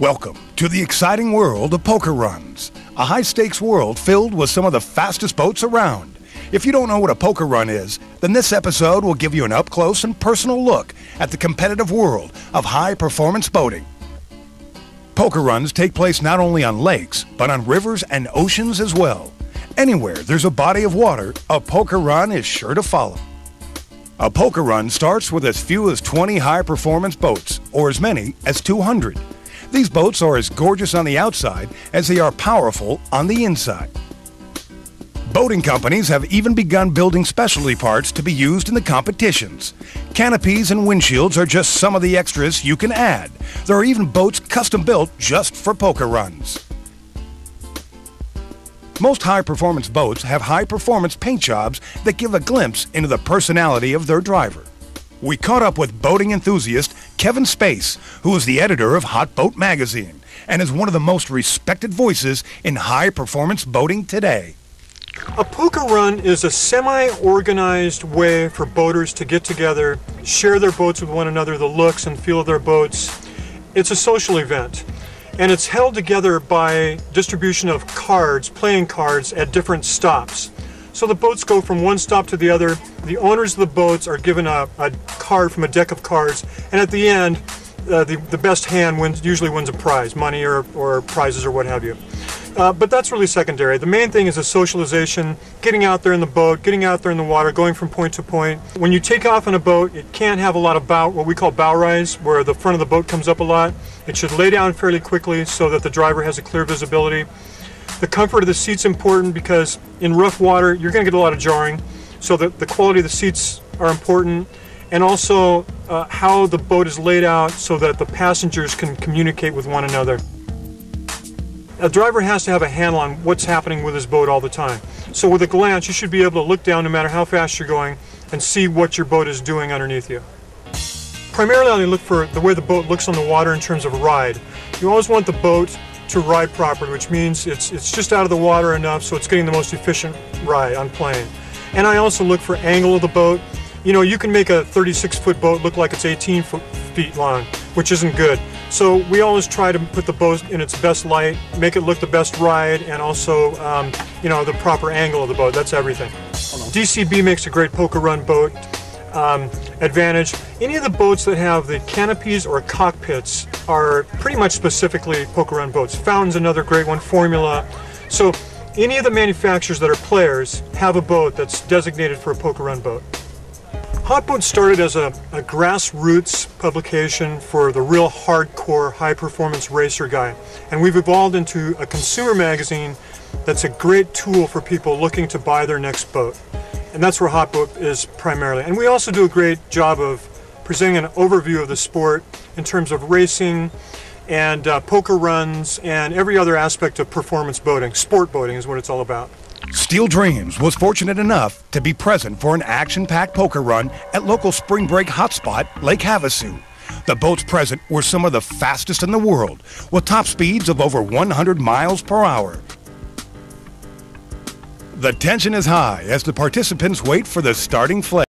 Welcome to the exciting world of poker runs, a high-stakes world filled with some of the fastest boats around. If you don't know what a poker run is, then this episode will give you an up-close and personal look at the competitive world of high-performance boating. Poker runs take place not only on lakes, but on rivers and oceans as well. Anywhere there's a body of water, a poker run is sure to follow. A poker run starts with as few as 20 high-performance boats, or as many as 200. These boats are as gorgeous on the outside as they are powerful on the inside. Boating companies have even begun building specialty parts to be used in the competitions. Canopies and windshields are just some of the extras you can add. There are even boats custom built just for poker runs. Most high-performance boats have high-performance paint jobs that give a glimpse into the personality of their driver. We caught up with boating enthusiast Kevin Space, who is the editor of Hot Boat Magazine and is one of the most respected voices in high-performance boating today. A poker run is a semi-organized way for boaters to get together, share their boats with one another, the looks and feel of their boats. It's a social event, and it's held together by distribution of cards, playing cards, at different stops. So the boats go from one stop to the other. The owners of the boats are given a card from a deck of cards, and at the end, the best hand usually wins a prize, money or prizes or what have you. But that's really secondary. The main thing is a socialization, getting out there in the boat, getting out there in the water, going from point to point. When you take off on a boat, it can't have a lot of what we call bow rise, where the front of the boat comes up a lot. It should lay down fairly quickly so that the driver has a clear visibility. The comfort of the seat's important because in rough water, you're going to get a lot of jarring. So the quality of the seats are important. And also how the boat is laid out so that the passengers can communicate with one another. A driver has to have a handle on what's happening with his boat all the time. So with a glance, you should be able to look down no matter how fast you're going and see what your boat is doing underneath you. Primarily, I look for the way the boat looks on the water in terms of ride. You always want the boat to ride properly, which means it's just out of the water enough so it's getting the most efficient ride on plane. And I also look for angle of the boat. You know, you can make a 36-foot boat look like it's 18 feet long, which isn't good. So we always try to put the boat in its best light, make it look the best ride, and also, you know, the proper angle of the boat. That's everything. DCB makes a great poker run boat. Advantage. Any of the boats that have the canopies or cockpits are pretty much specifically poker run boats. Fountain's another great one, Formula. So any of the manufacturers that are players have a boat that's designated for a poker run boat. Hot Boat started as a grassroots publication for the real hardcore high-performance racer guy. And we've evolved into a consumer magazine that's a great tool for people looking to buy their next boat. And that's where Hot Boat is primarily. And we also do a great job of presenting an overview of the sport in terms of racing and poker runs and every other aspect of performance boating. Sport boating is what it's all about. Steel Dreams was fortunate enough to be present for an action-packed poker run at local spring break hotspot Lake Havasu. The boats present were some of the fastest in the world, with top speeds of over 100 miles per hour. The tension is high as the participants wait for the starting flag.